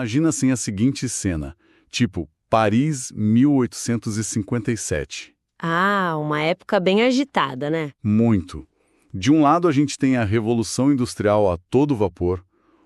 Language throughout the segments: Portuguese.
Imagina assim a seguinte cena, tipo Paris 1857. Ah, uma época bem agitada, né? Muito. De um lado a gente tem a Revolução Industrial a todo vapor,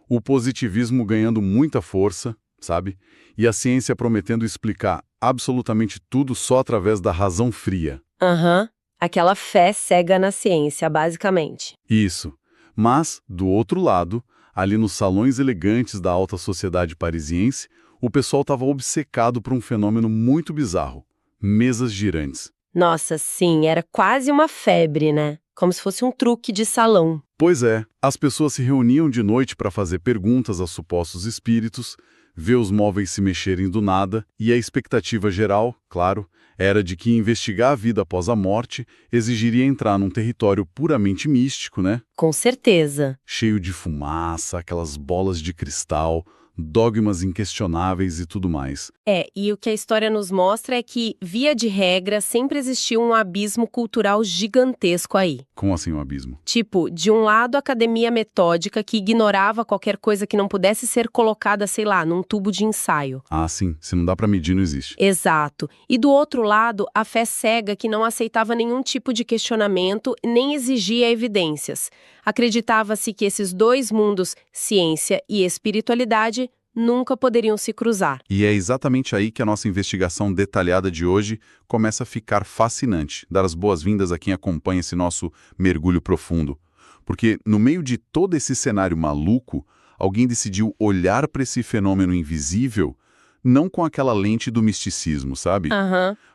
o positivismo ganhando muita força, sabe? E a ciência prometendo explicar absolutamente tudo só através da razão fria. Aham. Aquela fé cega na ciência, basicamente. Isso. Mas, do outro lado, ali nos salões elegantes da alta sociedade parisiense, o pessoal estava obcecado por um fenômeno muito bizarro: mesas girantes. Nossa, sim, era quase uma febre, né? Como se fosse um truque de salão. Pois é, as pessoas se reuniam de noite para fazer perguntas a supostos espíritos, ver os móveis se mexerem do nada, e a expectativa geral, claro, era de que investigar a vida após a morte exigiria entrar num território puramente místico, né? Com certeza. Cheio de fumaça, aquelas bolas de cristal, dogmas inquestionáveis e tudo mais. E o que a história nos mostra é que, via de regra, sempre existiu um abismo cultural gigantesco aí. Como assim um abismo? Tipo, de um lado, a academia metódica que ignorava qualquer coisa que não pudesse ser colocada, sei lá, num tubo de ensaio. Ah, sim, se não dá pra medir, não existe. Exato. E do outro lado, a fé cega que não aceitava nenhum tipo de questionamento nem exigia evidências. Acreditava-se que esses dois mundos, ciência e espiritualidade, nunca poderiam se cruzar. E é exatamente aí que a nossa investigação detalhada de hoje começa a ficar fascinante. Dar as boas-vindas a quem acompanha esse nosso mergulho profundo. Porque, no meio de todo esse cenário maluco, alguém decidiu olhar para esse fenômeno invisível não com aquela lente do misticismo, sabe?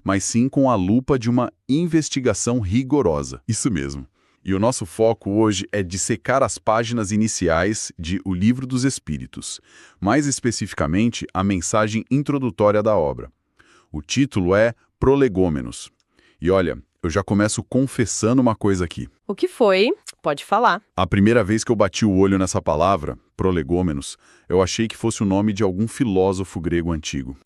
Mas sim com a lupa de uma investigação rigorosa. Isso mesmo. E o nosso foco hoje é dissecar as páginas iniciais de O Livro dos Espíritos, mais especificamente a mensagem introdutória da obra. O título é Prolegômenos. E olha, eu já começo confessando uma coisa aqui. O que foi? Pode falar. A primeira vez que eu bati o olho nessa palavra, prolegômenos, eu achei que fosse o nome de algum filósofo grego antigo.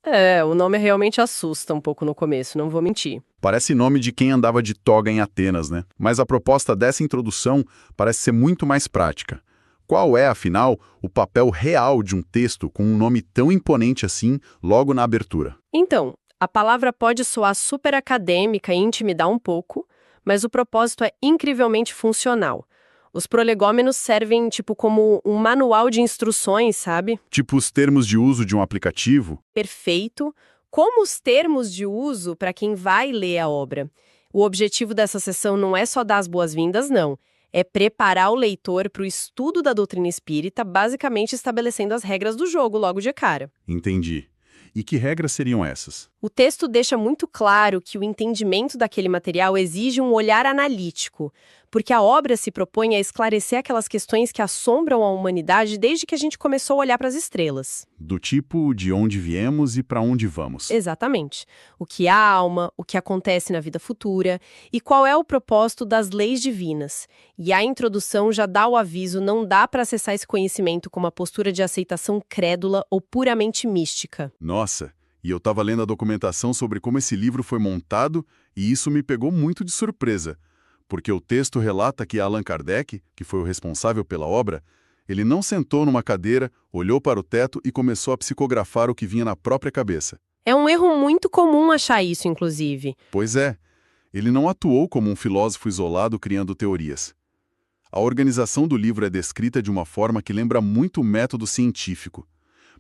O nome realmente assusta um pouco no começo, não vou mentir. Parece nome de quem andava de toga em Atenas, né? Mas a proposta dessa introdução parece ser muito mais prática. Qual é, afinal, o papel real de um texto com um nome tão imponente assim logo na abertura? Então, a palavra pode soar super acadêmica e intimidar um pouco, mas o propósito é incrivelmente funcional. Os prolegômenos servem tipo como um manual de instruções, sabe? Tipo os termos de uso de um aplicativo? Perfeito. Como os termos de uso para quem vai ler a obra. O objetivo dessa sessão não é só dar as boas-vindas, não. É preparar o leitor para o estudo da doutrina espírita, basicamente estabelecendo as regras do jogo logo de cara. Entendi. E que regras seriam essas? O texto deixa muito claro que o entendimento daquele material exige um olhar analítico, porque a obra se propõe a esclarecer aquelas questões que assombram a humanidade desde que a gente começou a olhar para as estrelas. Do tipo de onde viemos e para onde vamos. Exatamente. O que é a alma, o que acontece na vida futura e qual é o propósito das leis divinas. E a introdução já dá o aviso, não dá para acessar esse conhecimento com uma postura de aceitação crédula ou puramente mística. Nossa, e eu estava lendo a documentação sobre como esse livro foi montado e isso me pegou muito de surpresa. Porque o texto relata que Allan Kardec, que foi o responsável pela obra, ele não sentou numa cadeira, olhou para o teto e começou a psicografar o que vinha na própria cabeça. É um erro muito comum achar isso, inclusive. Pois é, ele não atuou como um filósofo isolado criando teorias. A organização do livro é descrita de uma forma que lembra muito o método científico.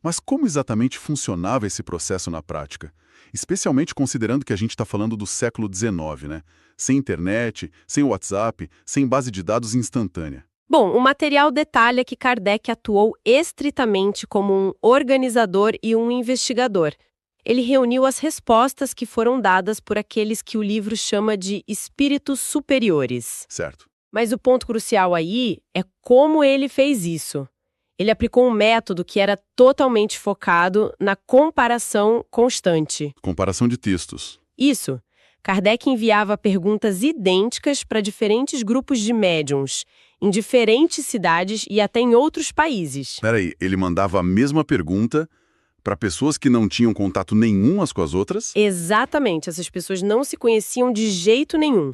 Mas como exatamente funcionava esse processo na prática? Especialmente considerando que a gente está falando do século XIX, né? Sem internet, sem WhatsApp, sem base de dados instantânea. Bom, o material detalha que Kardec atuou estritamente como um organizador e um investigador. Ele reuniu as respostas que foram dadas por aqueles que o livro chama de espíritos superiores. Certo. Mas o ponto crucial aí é como ele fez isso. Ele aplicou um método que era totalmente focado na comparação constante. Comparação de textos. Isso. Kardec enviava perguntas idênticas para diferentes grupos de médiuns, em diferentes cidades e até em outros países. Peraí, ele mandava a mesma pergunta para pessoas que não tinham contato nenhum umas com as outras? Exatamente, essas pessoas não se conheciam de jeito nenhum.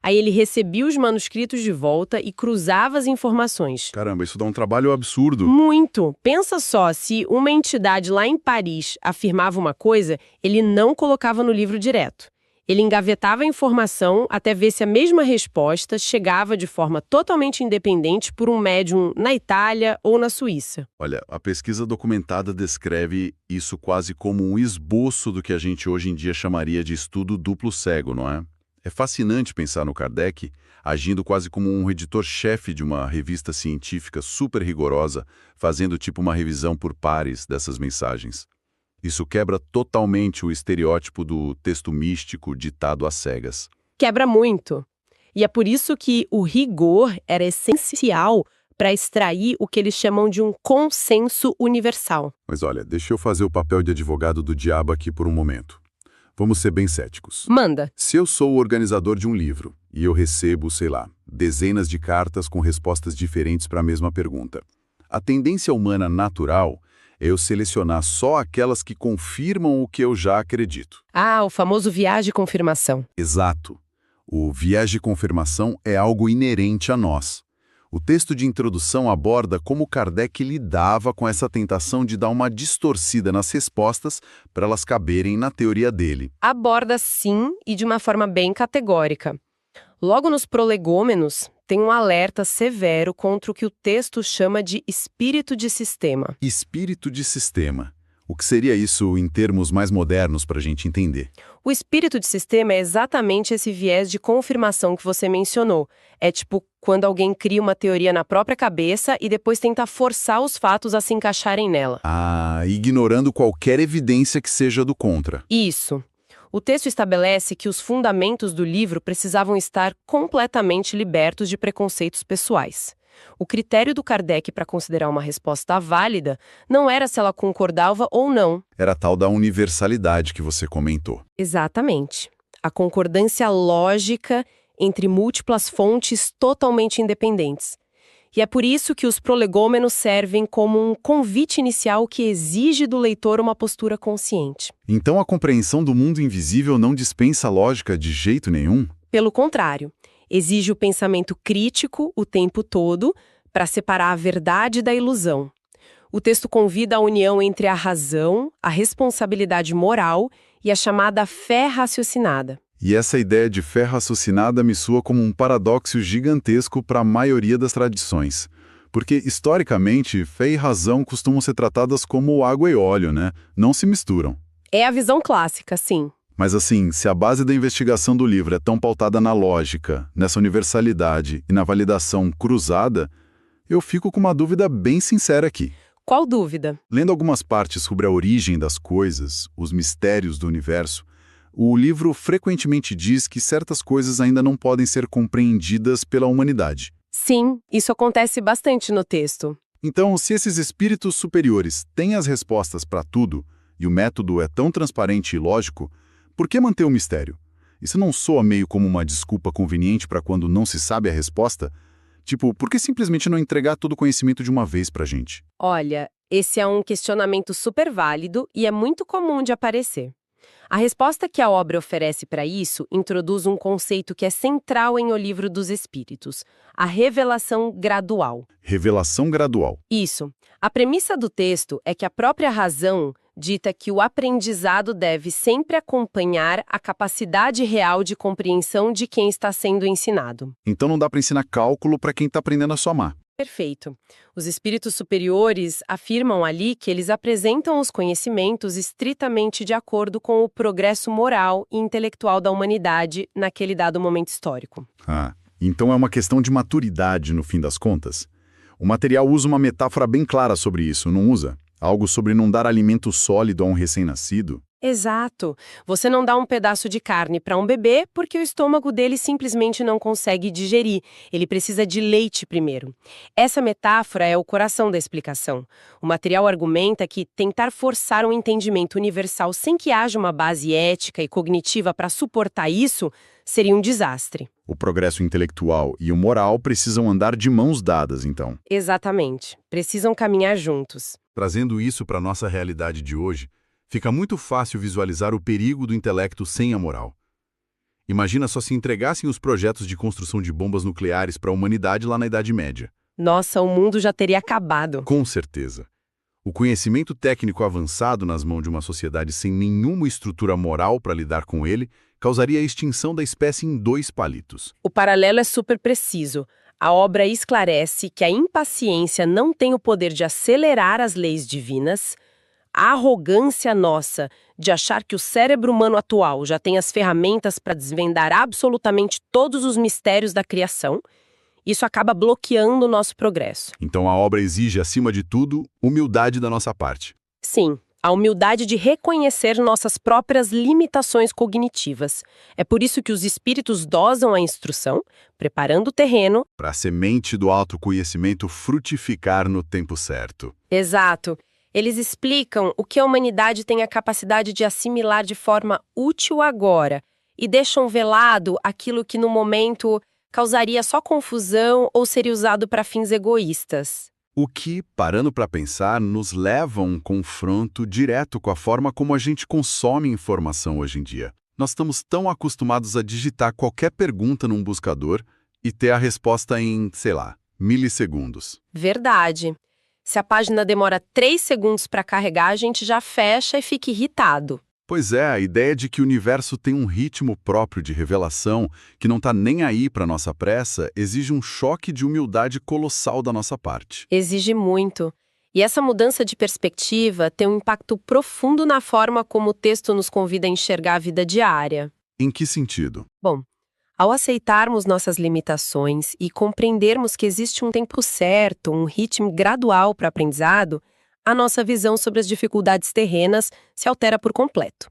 Aí ele recebia os manuscritos de volta e cruzava as informações. Caramba, isso dá um trabalho absurdo. Muito. Pensa só, se uma entidade lá em Paris afirmava uma coisa, ele não colocava no livro direto. Ele engavetava a informação até ver se a mesma resposta chegava de forma totalmente independente por um médium na Itália ou na Suíça. Olha, a pesquisa documentada descreve isso quase como um esboço do que a gente hoje em dia chamaria de estudo duplo cego, não é? É fascinante pensar no Kardec agindo quase como um editor-chefe de uma revista científica super rigorosa, fazendo tipo uma revisão por pares dessas mensagens. Isso quebra totalmente o estereótipo do texto místico ditado às cegas. Quebra muito. E é por isso que o rigor era essencial para extrair o que eles chamam de um consenso universal. Mas olha, deixa eu fazer o papel de advogado do diabo aqui por um momento. Vamos ser bem céticos. Manda. Se eu sou o organizador de um livro e eu recebo, sei lá, dezenas de cartas com respostas diferentes para a mesma pergunta, a tendência humana natural é eu selecionar só aquelas que confirmam o que eu já acredito. Ah, o famoso viés de confirmação. Exato. O viés de confirmação é algo inerente a nós. O texto de introdução aborda como Kardec lidava com essa tentação de dar uma distorcida nas respostas para elas caberem na teoria dele. Aborda sim e de uma forma bem categórica. Logo nos prolegômenos, tem um alerta severo contra o que o texto chama de espírito de sistema. Espírito de sistema. O que seria isso em termos mais modernos para a gente entender? O espírito de sistema é exatamente esse viés de confirmação que você mencionou. É tipo quando alguém cria uma teoria na própria cabeça e depois tenta forçar os fatos a se encaixarem nela. Ah, ignorando qualquer evidência que seja do contra. Isso. O texto estabelece que os fundamentos do livro precisavam estar completamente libertos de preconceitos pessoais. O critério do Kardec para considerar uma resposta válida não era se ela concordava ou não. Era a tal da universalidade que você comentou. Exatamente. A concordância lógica entre múltiplas fontes totalmente independentes. E é por isso que os prolegômenos servem como um convite inicial que exige do leitor uma postura consciente. Então a compreensão do mundo invisível não dispensa lógica de jeito nenhum? Pelo contrário, exige o pensamento crítico o tempo todo para separar a verdade da ilusão. O texto convida a união entre a razão, a responsabilidade moral e a chamada fé raciocinada. E essa ideia de fé raciocinada me soa como um paradoxo gigantesco para a maioria das tradições. Porque, historicamente, fé e razão costumam ser tratadas como água e óleo, né? Não se misturam. É a visão clássica, sim. Mas assim, se a base da investigação do livro é tão pautada na lógica, nessa universalidade e na validação cruzada, eu fico com uma dúvida bem sincera aqui. Qual dúvida? Lendo algumas partes sobre a origem das coisas, os mistérios do universo, o livro frequentemente diz que certas coisas ainda não podem ser compreendidas pela humanidade. Sim, isso acontece bastante no texto. Então, se esses espíritos superiores têm as respostas para tudo, e o método é tão transparente e lógico, por que manter o mistério? Isso não soa meio como uma desculpa conveniente para quando não se sabe a resposta? Tipo, por que simplesmente não entregar todo o conhecimento de uma vez pra gente? Olha, esse é um questionamento super válido e é muito comum de aparecer. A resposta que a obra oferece para isso introduz um conceito que é central em O Livro dos Espíritos, a revelação gradual. Revelação gradual. Isso. A premissa do texto é que a própria razão dita que o aprendizado deve sempre acompanhar a capacidade real de compreensão de quem está sendo ensinado. Então não dá para ensinar cálculo para quem está aprendendo a somar. Perfeito. Os espíritos superiores afirmam ali que eles apresentam os conhecimentos estritamente de acordo com o progresso moral e intelectual da humanidade naquele dado momento histórico. Ah, então é uma questão de maturidade no fim das contas. O material usa uma metáfora bem clara sobre isso, não usa? Algo sobre não dar alimento sólido a um recém-nascido? Exato. Você não dá um pedaço de carne para um bebê porque o estômago dele simplesmente não consegue digerir. Ele precisa de leite primeiro. Essa metáfora é o coração da explicação. O material argumenta que tentar forçar um entendimento universal sem que haja uma base ética e cognitiva para suportar isso seria um desastre. O progresso intelectual e o moral precisam andar de mãos dadas, então. Exatamente. Precisam caminhar juntos. Trazendo isso para a nossa realidade de hoje, fica muito fácil visualizar o perigo do intelecto sem a moral. Imagina só se entregassem os projetos de construção de bombas nucleares para a humanidade lá na Idade Média. Nossa, o mundo já teria acabado. Com certeza. O conhecimento técnico avançado nas mãos de uma sociedade sem nenhuma estrutura moral para lidar com ele causaria a extinção da espécie em 2 palitos. O paralelo é super preciso. A obra esclarece que a impaciência não tem o poder de acelerar as leis divinas, a arrogância nossa de achar que o cérebro humano atual já tem as ferramentas para desvendar absolutamente todos os mistérios da criação, isso acaba bloqueando o nosso progresso. Então a obra exige, acima de tudo, humildade da nossa parte. Sim, a humildade de reconhecer nossas próprias limitações cognitivas. É por isso que os espíritos dosam a instrução, preparando o terreno Para a semente do autoconhecimento frutificar no tempo certo. Exato. Eles explicam o que a humanidade tem a capacidade de assimilar de forma útil agora e deixam velado aquilo que no momento causaria só confusão ou seria usado para fins egoístas. O que, parando para pensar, nos leva a um confronto direto com a forma como a gente consome informação hoje em dia. Nós estamos tão acostumados a digitar qualquer pergunta num buscador e ter a resposta em, sei lá, milissegundos. Verdade. Se a página demora 3 segundos para carregar, a gente já fecha e fica irritado. Pois é, a ideia de que o universo tem um ritmo próprio de revelação, que não está nem aí para nossa pressa, exige um choque de humildade colossal da nossa parte. Exige muito. E essa mudança de perspectiva tem um impacto profundo na forma como o texto nos convida a enxergar a vida diária. Em que sentido? Bom, ao aceitarmos nossas limitações e compreendermos que existe um tempo certo, um ritmo gradual para o aprendizado, a nossa visão sobre as dificuldades terrenas se altera por completo.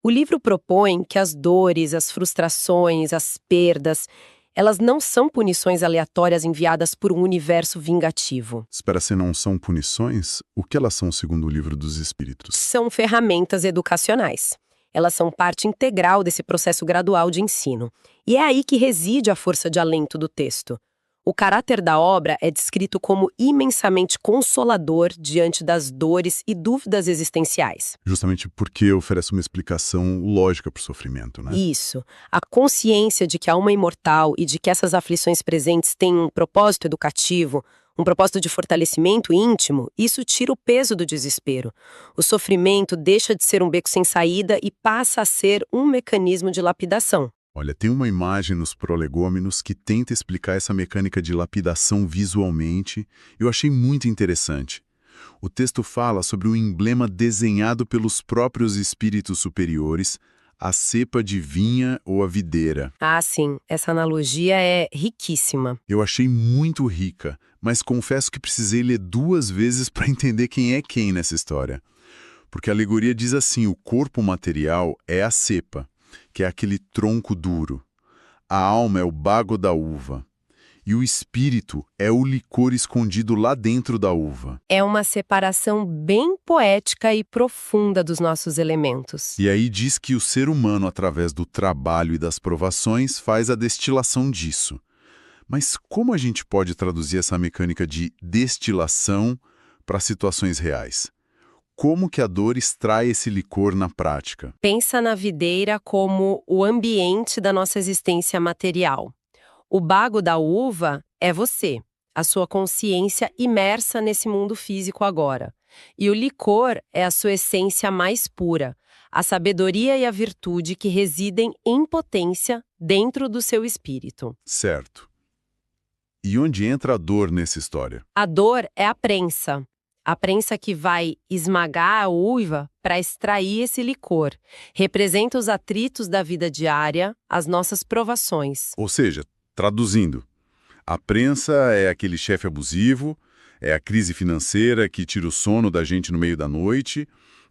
O livro propõe que as dores, as frustrações, as perdas, elas não são punições aleatórias enviadas por um universo vingativo. Espera, se não são punições, o que elas são segundo o livro dos Espíritos? São ferramentas educacionais. Elas são parte integral desse processo gradual de ensino. E é aí que reside a força de alento do texto. O caráter da obra é descrito como imensamente consolador diante das dores e dúvidas existenciais. Justamente porque oferece uma explicação lógica para o sofrimento, né? Isso. A consciência de que a alma é imortal e de que essas aflições presentes têm um propósito educativo, um propósito de fortalecimento íntimo, isso tira o peso do desespero. O sofrimento deixa de ser um beco sem saída e passa a ser um mecanismo de lapidação. Olha, tem uma imagem nos prolegômenos que tenta explicar essa mecânica de lapidação visualmente. Eu achei muito interessante. O texto fala sobre o emblema desenhado pelos próprios espíritos superiores, a cepa de vinha ou a videira. Ah, sim, essa analogia é riquíssima. Eu achei muito rica, mas confesso que precisei ler 2 vezes para entender quem é quem nessa história. Porque a alegoria diz assim, o corpo material é a cepa, que é aquele tronco duro. A alma é o bago da uva. E o espírito é o licor escondido lá dentro da uva. É uma separação bem poética e profunda dos nossos elementos. E aí diz que o ser humano, através do trabalho e das provações, faz a destilação disso. Mas como a gente pode traduzir essa mecânica de destilação para situações reais? Como que a dor extrai esse licor na prática? Pensa na videira como o ambiente da nossa existência material. O bago da uva é você, a sua consciência imersa nesse mundo físico agora. E o licor é a sua essência mais pura, a sabedoria e a virtude que residem em potência dentro do seu espírito. Certo. E onde entra a dor nessa história? A dor é a prensa. A prensa que vai esmagar a uva para extrair esse licor. Representa os atritos da vida diária, as nossas provações. Ou seja, traduzindo, a prensa é aquele chefe abusivo, é a crise financeira que tira o sono da gente no meio da noite,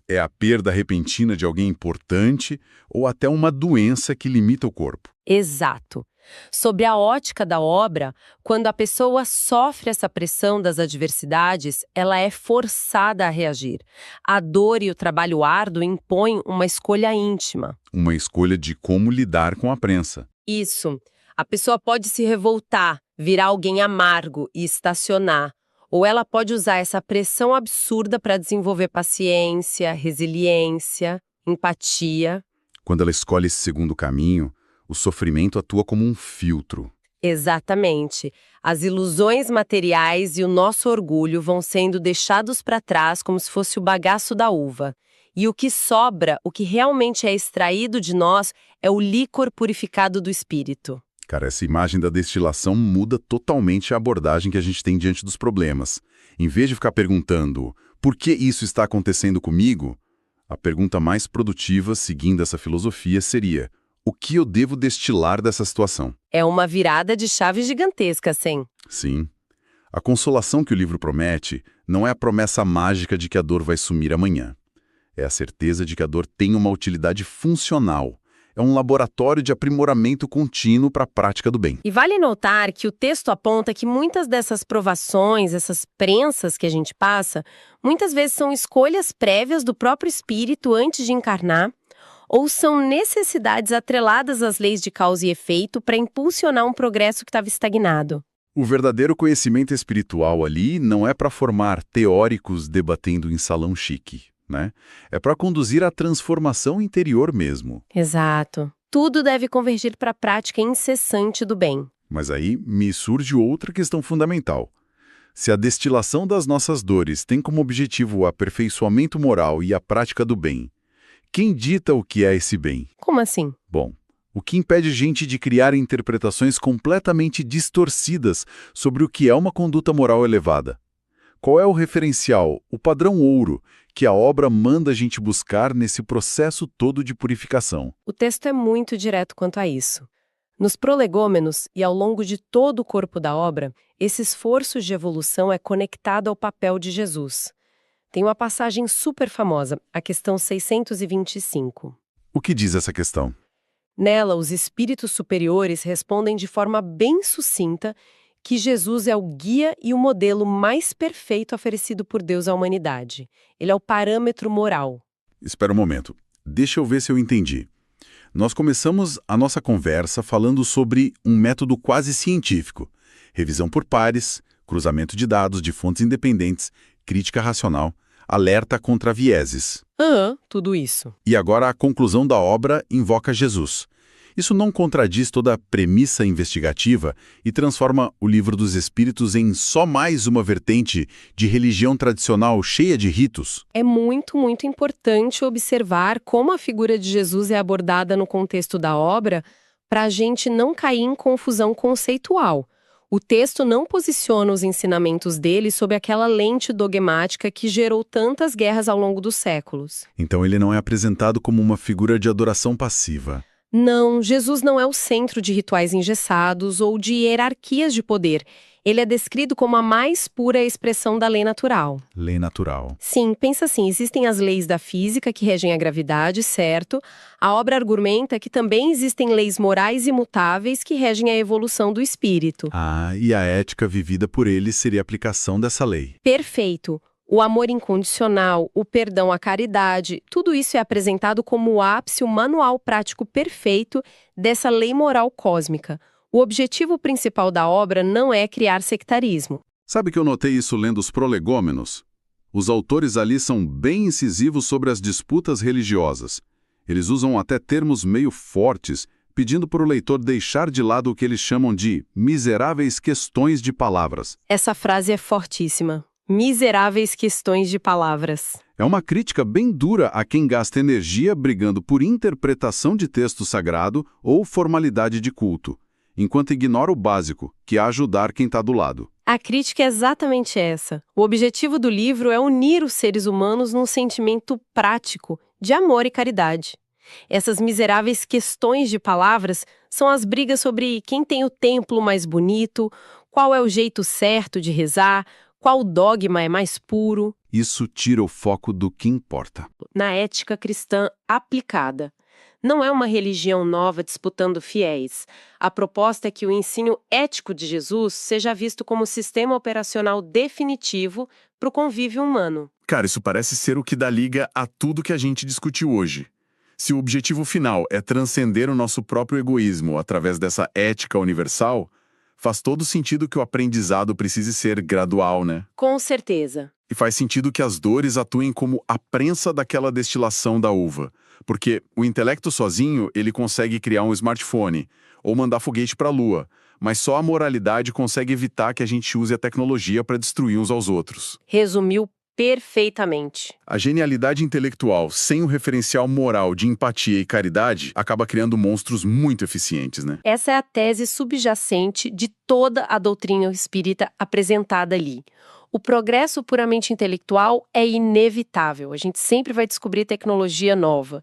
é a perda repentina de alguém importante ou até uma doença que limita o corpo. Exato. Sob a ótica da obra, quando a pessoa sofre essa pressão das adversidades, ela é forçada a reagir. A dor e o trabalho árduo impõem uma escolha íntima. Uma escolha de como lidar com a prensa. Isso. A pessoa pode se revoltar, virar alguém amargo e estacionar. Ou ela pode usar essa pressão absurda para desenvolver paciência, resiliência, empatia. Quando ela escolhe esse segundo caminho, O sofrimento atua como um filtro. Exatamente. As ilusões materiais e o nosso orgulho vão sendo deixados para trás como se fosse o bagaço da uva. E o que sobra, o que realmente é extraído de nós, é o líquor purificado do espírito. Cara, essa imagem da destilação muda totalmente a abordagem que a gente tem diante dos problemas. Em vez de ficar perguntando por que isso está acontecendo comigo, a pergunta mais produtiva, seguindo essa filosofia, seria: o que eu devo destilar dessa situação? É uma virada de chave gigantesca, sim. Sim. A consolação que o livro promete não é a promessa mágica de que a dor vai sumir amanhã. É a certeza de que a dor tem uma utilidade funcional. É um laboratório de aprimoramento contínuo para a prática do bem. E vale notar que o texto aponta que muitas dessas provações, essas prensas que a gente passa, muitas vezes são escolhas prévias do próprio espírito antes de encarnar, ou são necessidades atreladas às leis de causa e efeito para impulsionar um progresso que estava estagnado. O verdadeiro conhecimento espiritual ali não é para formar teóricos debatendo em salão chique, né? É para conduzir à transformação interior mesmo. Exato. Tudo deve convergir para a prática incessante do bem. Mas aí me surge outra questão fundamental. Se a destilação das nossas dores tem como objetivo o aperfeiçoamento moral e a prática do bem, quem dita o que é esse bem? Como assim? Bom, o que impede gente de criar interpretações completamente distorcidas sobre o que é uma conduta moral elevada? Qual é o referencial, o padrão ouro, que a obra manda a gente buscar nesse processo todo de purificação? O texto é muito direto quanto a isso. Nos prolegômenos e ao longo de todo o corpo da obra, esse esforço de evolução é conectado ao papel de Jesus. Tem uma passagem super famosa, a questão 625. O que diz essa questão? Nela, os espíritos superiores respondem de forma bem sucinta que Jesus é o guia e o modelo mais perfeito oferecido por Deus à humanidade. Ele é o parâmetro moral. Espera um momento. Deixa eu ver se eu entendi. Nós começamos a nossa conversa falando sobre um método quase científico. Revisão por pares, cruzamento de dados de fontes independentes, crítica racional, alerta contra vieses. Tudo isso. E agora a conclusão da obra invoca Jesus. Isso não contradiz toda a premissa investigativa e transforma o Livro dos Espíritos em só mais uma vertente de religião tradicional cheia de ritos? É muito, muito importante observar como a figura de Jesus é abordada no contexto da obra para a gente não cair em confusão conceitual. O texto não posiciona os ensinamentos dele sob aquela lente dogmática que gerou tantas guerras ao longo dos séculos. Então ele não é apresentado como uma figura de adoração passiva. Não, Jesus não é o centro de rituais engessados ou de hierarquias de poder. Ele é descrito como a mais pura expressão da lei natural. Lei natural. Sim, pensa assim, existem as leis da física que regem a gravidade, certo? A obra argumenta que também existem leis morais imutáveis que regem a evolução do espírito. E a ética vivida por ele seria a aplicação dessa lei. Perfeito. O amor incondicional, o perdão à caridade, tudo isso é apresentado como o ápice, o manual prático perfeito dessa lei moral cósmica. O objetivo principal da obra não é criar sectarismo. Sabe que eu notei isso lendo os prolegômenos? Os autores ali são bem incisivos sobre as disputas religiosas. Eles usam até termos meio fortes, pedindo para o leitor deixar de lado o que eles chamam de miseráveis questões de palavras. Essa frase é fortíssima. Miseráveis questões de palavras. É uma crítica bem dura a quem gasta energia brigando por interpretação de texto sagrado ou formalidade de culto, enquanto ignora o básico, que é ajudar quem está do lado. A crítica é exatamente essa. O objetivo do livro é unir os seres humanos num sentimento prático, de amor e caridade. Essas miseráveis questões de palavras são as brigas sobre quem tem o templo mais bonito, qual é o jeito certo de rezar, qual dogma é mais puro. Isso tira o foco do que importa. Na ética cristã aplicada. Não é uma religião nova disputando fiéis. A proposta é que o ensino ético de Jesus seja visto como sistema operacional definitivo para o convívio humano. Cara, isso parece ser o que dá liga a tudo que a gente discutiu hoje. Se o objetivo final é transcender o nosso próprio egoísmo através dessa ética universal, faz todo sentido que o aprendizado precise ser gradual, né? Com certeza. E faz sentido que as dores atuem como a prensa daquela destilação da uva, porque o intelecto sozinho ele consegue criar um smartphone ou mandar foguete para a Lua, mas só a moralidade consegue evitar que a gente use a tecnologia para destruir uns aos outros. Resumiu perfeitamente. A genialidade intelectual sem o referencial moral de empatia e caridade acaba criando monstros muito eficientes, né? Essa é a tese subjacente de toda a doutrina espírita apresentada ali. O progresso puramente intelectual é inevitável. A gente sempre vai descobrir tecnologia nova.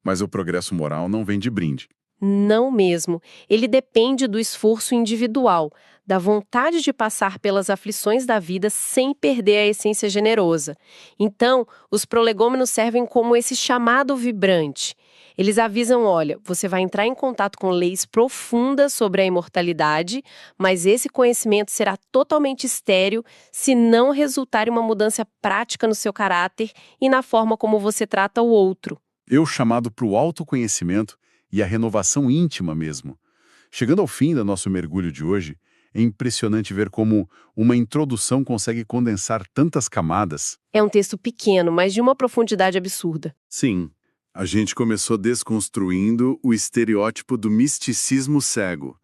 Mas o progresso moral não vem de brinde. Não mesmo. Ele depende do esforço individual, da vontade de passar pelas aflições da vida sem perder a essência generosa. Então, os prolegômenos servem como esse chamado vibrante. Eles avisam, olha, você vai entrar em contato com leis profundas sobre a imortalidade, mas esse conhecimento será totalmente estéril se não resultar em uma mudança prática no seu caráter e na forma como você trata o outro. Eu chamado para o autoconhecimento e a renovação íntima mesmo. Chegando ao fim do nosso mergulho de hoje, é impressionante ver como uma introdução consegue condensar tantas camadas. É um texto pequeno, mas de uma profundidade absurda. Sim, a gente começou desconstruindo o estereótipo do misticismo cego,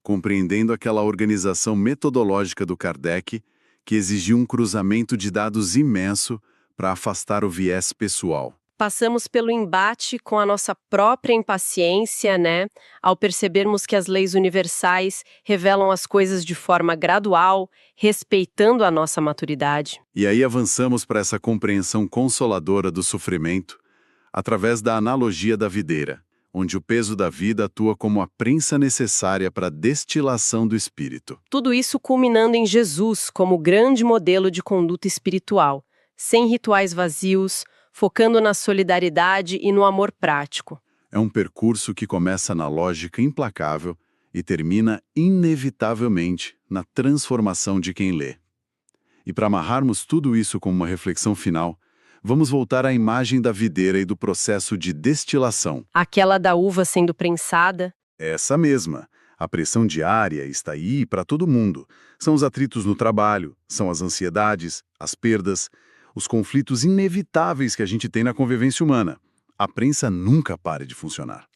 compreendendo aquela organização metodológica do Kardec que exigiu um cruzamento de dados imenso para afastar o viés pessoal. Passamos pelo embate com a nossa própria impaciência, né? Ao percebermos que as leis universais revelam as coisas de forma gradual, respeitando a nossa maturidade. E aí avançamos para essa compreensão consoladora do sofrimento, através da analogia da videira, onde o peso da vida atua como a prensa necessária para a destilação do espírito. Tudo isso culminando em Jesus como grande modelo de conduta espiritual, sem rituais vazios, focando na solidariedade e no amor prático. É um percurso que começa na lógica implacável e termina inevitavelmente na transformação de quem lê. E para amarrarmos tudo isso como uma reflexão final, vamos voltar à imagem da videira e do processo de destilação. Aquela da uva sendo prensada. Essa mesma. A pressão diária está aí para todo mundo. São os atritos no trabalho, são as ansiedades, as perdas, os conflitos inevitáveis que a gente tem na convivência humana. A prensa nunca para de funcionar.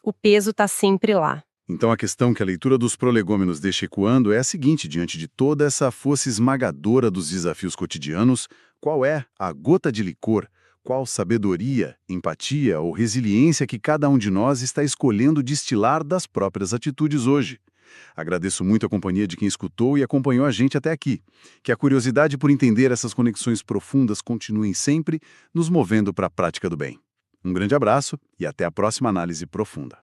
O peso está sempre lá. Então a questão que a leitura dos prolegômenos deixa ecoando é a seguinte: diante de toda essa força esmagadora dos desafios cotidianos, qual é a gota de licor, qual sabedoria, empatia ou resiliência que cada um de nós está escolhendo destilar das próprias atitudes hoje? Agradeço muito a companhia de quem escutou e acompanhou a gente até aqui. Que a curiosidade por entender essas conexões profundas continuem sempre nos movendo para a prática do bem. Um grande abraço e até a próxima análise profunda.